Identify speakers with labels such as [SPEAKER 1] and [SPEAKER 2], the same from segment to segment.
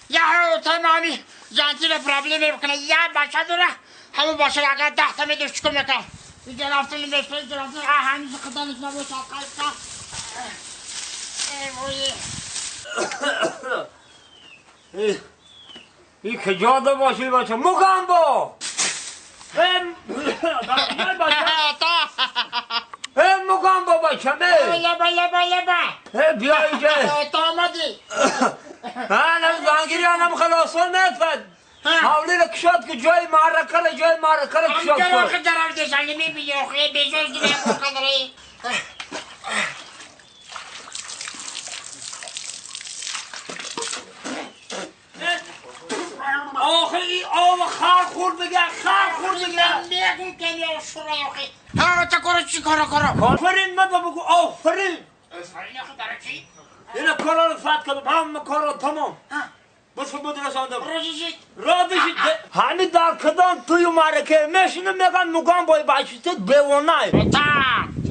[SPEAKER 1] یا تمامی جانتی پرابلم میکنه یا باشه داره همون باشه اگر 10 تا میدوش چیکار میکنه دیگه رفتن میشه جانتی هنوز خدانش نباشه قلقا
[SPEAKER 2] این کجا باشی باشه مگم با مگم با باشه بیا اینجا
[SPEAKER 1] تا آمدی
[SPEAKER 2] انم زنگیری انم خلاصون نتفد حولی را کشاد که جای معرکه را کشاد
[SPEAKER 1] کن آخه درم دشنگی میبینی آخه بیزوز دیگه بخدری
[SPEAKER 2] آخه این آب خار خورد بگه
[SPEAKER 1] میگم که یا شورای آخه ها تا کارو چی کارو
[SPEAKER 2] آفرین من بگو آفرین
[SPEAKER 1] آفرین آخه برای چی؟
[SPEAKER 2] اینه کارا رو فتح کردم همه کارا تمام بس بود رساندم را بشید همین در کدام توی معرکه میشینم میگن مگم بای باشید بیوانای
[SPEAKER 1] تا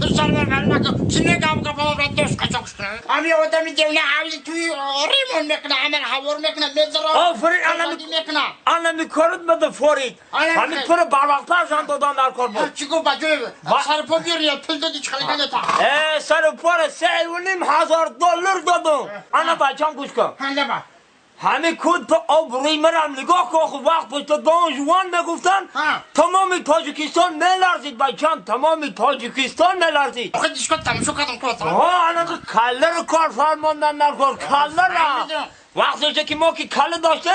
[SPEAKER 1] تو سرمه نکن چی نگم که بابا دوست کچکش کنه امی آدمی دیونه حولی توی ریمون میکنه همین حوار میکنه میذاره
[SPEAKER 2] آفرین انا میکارد بده فورید همین پر بالاقتر جان دادن در کار بود
[SPEAKER 1] چی گفت بجوی سر پا بیاری پل دادی چخلی کنه تا
[SPEAKER 2] سر پر $3,500 دادم انا بچم گوش کن
[SPEAKER 1] هنده با
[SPEAKER 2] همه کود تو آبروی مرم نگاه کن خود وقت پشت دان جوان میگفتن تمام تاجیکستان میلرزید بچم تمام تاجیکستان میلرزید
[SPEAKER 1] آخه دیشکا تمشو کردم کتا
[SPEAKER 2] انا که کله رو کار فرماندن نکن کله را وقتی که ما که کله داشته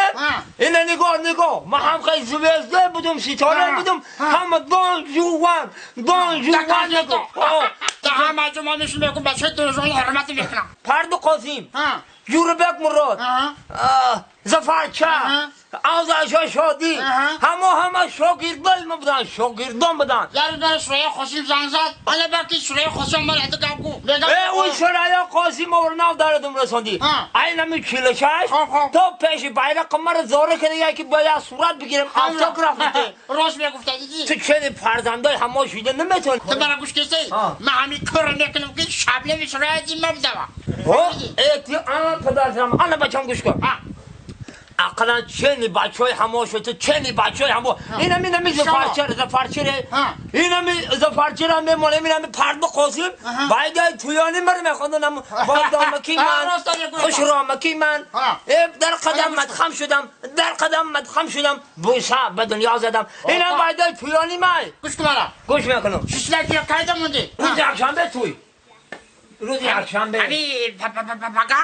[SPEAKER 2] اینه نگاه ما هم خیلی زوزده بودم ستاره بودم همه دان جوان نگاه
[SPEAKER 1] تا همه جمعه میشون بگم بچه دوزان حرمت میکنم
[SPEAKER 2] پرد قاسم جوربک مراد زفرچه آزاشا شادی همه شاگردان بودن
[SPEAKER 1] یارو داره شرای خوشیم زنگ زد حالا برکی شرای خوشیم من اتقام کو
[SPEAKER 2] اون شرای قاسم اورناو داردم رساندی اینمی چیلشش تو پیش بیرق مرا زاره کنی یکی باید صورت بگیرم اتوگراف بده
[SPEAKER 1] راست میگفته دیدی
[SPEAKER 2] تو چه فرزندای همه شده نمیتونی
[SPEAKER 1] تو برای گوش کسی من همین کار میکنم که شبله می شرای دیم مبدوا
[SPEAKER 2] ایتی آن پدرم آن بچم گوش کن اقلا چنی بچه های همه شده چنی بچه های همه اینمی زفرچره اینمی زفرچره میمونه اینمی پرد قاسم باید تویانی مر میخوندنم باید آمکی من خوش رامکی من در قدم مدخم شدم بوسه به دنیا زدم اینم باید تویانی من
[SPEAKER 1] گوش کن مرا
[SPEAKER 2] گوش میکنم
[SPEAKER 1] ششلکی قیدم مونده
[SPEAKER 2] روز یکشنبه توی روز یکشنبه
[SPEAKER 1] پگا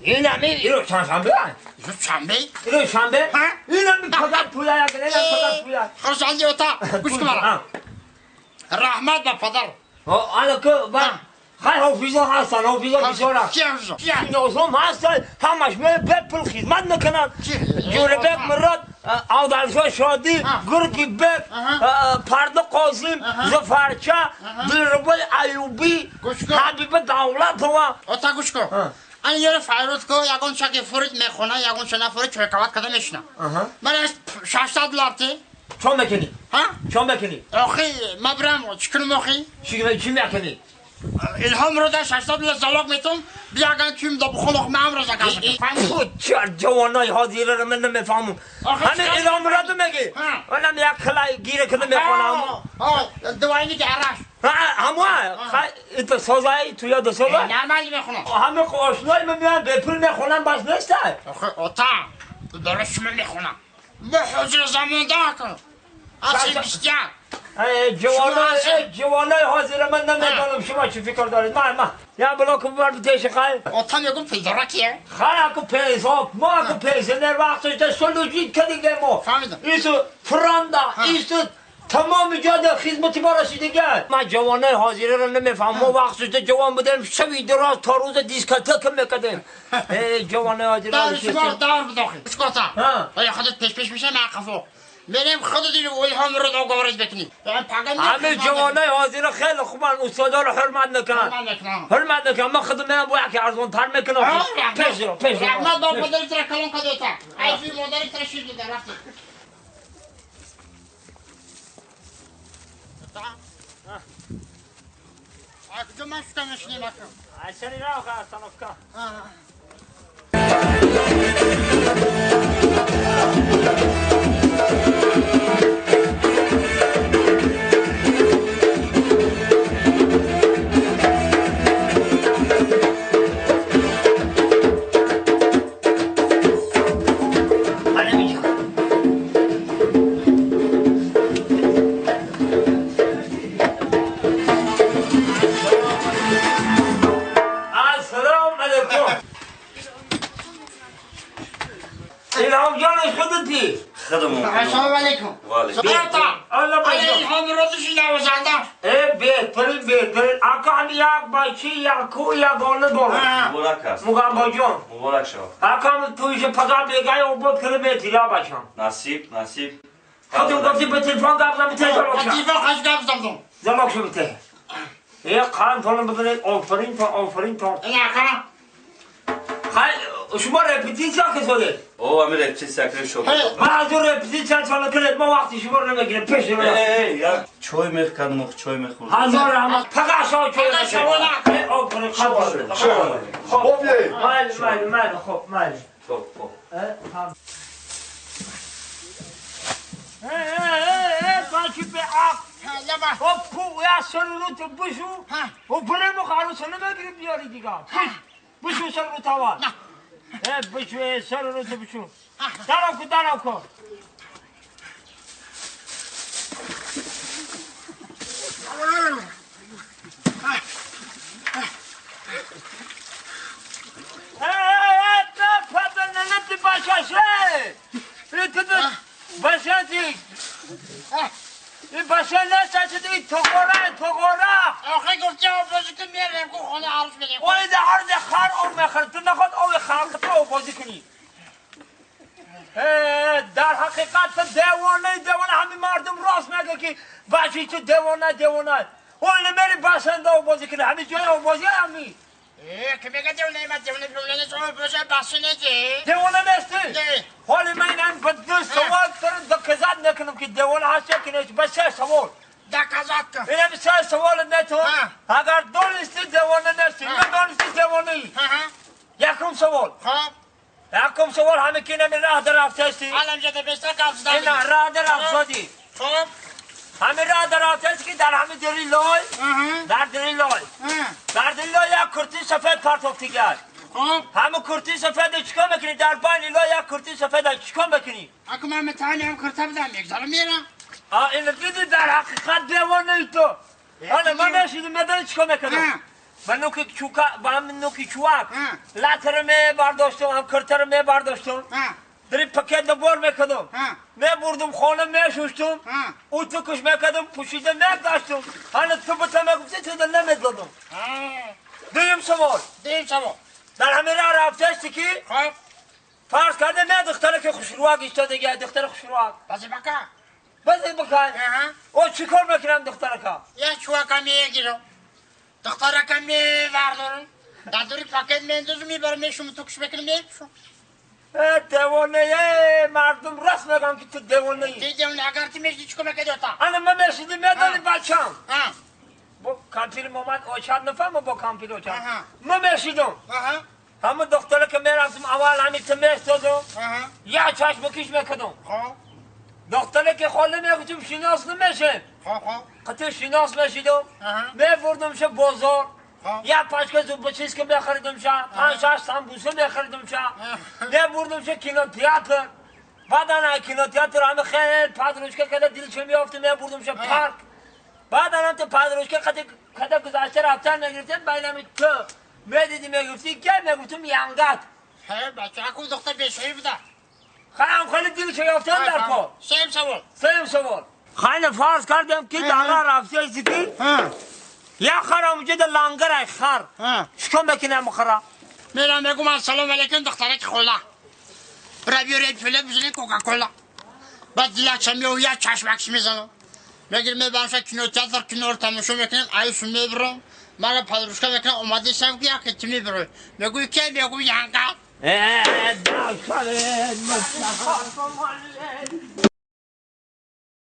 [SPEAKER 2] این همی رو شنبه
[SPEAKER 1] رو شنبه
[SPEAKER 2] این همی پدر تویا یک
[SPEAKER 1] خرساندی اوتا گوش کن مرا رحمت به پدر
[SPEAKER 2] حالا که خیلی حافظا هستن بسیار
[SPEAKER 1] چی
[SPEAKER 2] نوزم هستن همش بپل خدمت میکنن جوره بک مراد آدلشا شادی گرگی بک پرد قاسم زفرچه دلربای ایوبی حبیب دولت
[SPEAKER 1] اوتا گوش کن این یه فایروز که یکون شکی فرید میخونه یکون شنا فرید چوکاوت کده میشنه من از $600 تی
[SPEAKER 2] چون بکنی؟ چون بکنی؟
[SPEAKER 1] آخی مبرم چکن موخی
[SPEAKER 2] چی میکنی؟
[SPEAKER 1] الهام رو در $600 زلاق میتون بیاگن تویم دا بخلق معم رو زکن
[SPEAKER 2] چه جوانای حاضیره رو من نمیفهمم همین الهام رو تو میگی منم یک خلای گیره کده میخونم
[SPEAKER 1] دوائنی که عرش
[SPEAKER 2] همه ایتا سازایی تو یاد سازایی
[SPEAKER 1] نرمالی میخونم
[SPEAKER 2] همه آشنای من میان بپل میخونم بس نیسته
[SPEAKER 1] اوتا درست من میخونم به حضور زمان دا کن اصلی بیستیان
[SPEAKER 2] جوانای حاضر من نمیدانم شما چی فکر دارید من یا بلاک ببرد تیش خیلی
[SPEAKER 1] اوتا میگم پیدارا کیه؟
[SPEAKER 2] خیلی اکو پیزا ما اکو پیزا در وقتش در سلوجید کدیگه ما
[SPEAKER 1] فهمیدم
[SPEAKER 2] ایسو فراندا ایسو تمام جا در خدمتی ما رسیدگه من جوانای حاضره رو نمیفهم ما وقتش در جوان بودیم شوی دراز تا روز دیسکاتک میکدیم جوانای حاضره
[SPEAKER 1] دار شما دار بداخل بشکاتا ولی خودت پیش میشه من قفو میریم خودت این الهام رو دو گوارش بکنی
[SPEAKER 2] همه جوانای حاضره خیلی خوبن استادا رو حرمت نکنن من خودم من باید که ارزون تر میکنم پیش رو
[SPEAKER 1] رحمت با مداری تر کلون کدیتا ایفی مداری تر شیر دیده رفتی کجا من شکمش نمیکنم
[SPEAKER 2] عشانی را آخه اصلا الهام جانش خودتی
[SPEAKER 3] خدمون
[SPEAKER 1] السلام علیکم
[SPEAKER 2] الله باشه
[SPEAKER 1] الهام روزش نوازنده
[SPEAKER 2] بهترین اکا هم یک بچه یک کو یک آله داره
[SPEAKER 3] مبارک است
[SPEAKER 2] مگم جان
[SPEAKER 3] مبارک شو
[SPEAKER 2] اکا هم تویش پگاه بگه او بود کلمتی لا بچم
[SPEAKER 3] نصیب
[SPEAKER 2] خودم گفتی به تلفن گفتم به تلفن
[SPEAKER 1] با تیفا خش گفتم
[SPEAKER 2] زمان شو بته یک قرن تونم بدونید آفرین تون
[SPEAKER 1] این اکا
[SPEAKER 2] شما رپیتیشن که شده
[SPEAKER 3] او امیر چه سکر شو
[SPEAKER 2] من از اون رپیتیشن سال کنید ما وقتی شما رو نمیگیرم پیش رو
[SPEAKER 3] یا چای میخ کردم چای میخورد
[SPEAKER 2] هزار رحمت پگاه شو چای نشد آفرین خب خب مال خب مال
[SPEAKER 3] خب
[SPEAKER 2] بچه به آق خب کو یا سرونو تو بشو و برای مخارو سنو نگیری بیاری دیگه بشو سرونو تاوان بشو سرونو تو بشو دارم کن این باشه نشد این توقره
[SPEAKER 1] آخه گفتی بازی کن میرم که خونه عروس بگیم
[SPEAKER 2] اوی ده عرض خر او مخر تو نخواد اوی خر تو بازی کنی در حقیقت تو دیوانه همین مردم راست نگه که بچه تو دیوانه اوی نمیری بسنده او بازی کنی همین جای او بازی همی
[SPEAKER 1] که بگه دیوانه شما باشه بحثی نیستی
[SPEAKER 2] دیوانه نیستی؟ حالی من این به دو سوال دکزد نکنم که دیوانه هستی که نیست به سه سوال
[SPEAKER 1] دکزد کن
[SPEAKER 2] اینه به سه سوال نتون اگر دونستی دیوانه نیستی ندونستی دیوانه ای یکم سوال یکم سوال همه که نمی راه در رفته
[SPEAKER 1] الان جده بسته کفز دادی
[SPEAKER 2] نه راه در رفته
[SPEAKER 1] خب
[SPEAKER 2] همه راه در رفته که در همه دری لای در دری لای یک کرتی سفید پرتوفتی گرد همه کرتی سفید چکا میکنی در بین لای یک کرتی سفید چکا میکنی
[SPEAKER 1] اگه من متحانی هم کرتا بدم یک ذره میرم
[SPEAKER 2] این دیدی در حقیقت دیوانه ای تو حالا من نشیدم میدانی چکا میکنم با نوکی چوک لطر می برداشتم هم کرتر می برداشتم دری پکت دبار میکدم می بردم خانه می شوشتم او تو کش میکدم پوشیده میگذاشتم حالا تو بتا میگفتی تو دل نمیدادم دویم سوال در همه راه رفته استی که فرض کرده می دختره که خوشروک ایستاده گه دختر خوشروک بازی بکن او چی کار میکنم دختره که
[SPEAKER 1] یه چوکا میگیرم دختره که میبردارم در دوری پاکت میندازم میبرم میشم تو کش بکنم میشم
[SPEAKER 2] دیوانه مردم راست میگن که تو دیوانه ای
[SPEAKER 1] دیوانه اگر تو میشی چکو میکنی دوتا
[SPEAKER 2] انا من میشیدی میدانی بچم با کامپیل محمد اوچاد نفهم با کامپیل اوچاد من میشیدم همه دختره که میرفتم اول همین تو میستادم یا چشم کش میکدم دختره که خاله میگفتم شناس نمیشه قطع شناس میشیدم میبردم شه بازار یا پاشکه زوب چیز که میخریدم شه 5-6 سمبوسه میخریدم شه میبردم شه کینو تئاتر بعدا کینو تئاتر همه خیلی پادروشکه کده دلش میافته میبردم شه پارک بعدا تو پادروشکه کده گذاشته رفتن نگرفتن بینم تو میدیدی میگفتی که میگفتم ینگت
[SPEAKER 1] بچه اکو دختر بیشوی بوده
[SPEAKER 2] خیلی دلش میافته در کار سیم سوال خیلی فرض کردم که در رفته ایسی که یا خرم وجود لانگر خر شکم بکنه مخرا
[SPEAKER 1] میرم بگم السلام علیکم دختره که خولا برای فیله بزنی کوکاکولا بعد یک شمی و یک چشمکش میزنم میگیر میبرم شد کنو تیاتر کنو رو تماشا میکنم ایشو میبرم من پادروشکا میکنم اومده شم که یکی تو میبرم میگوی که میگوی ینگا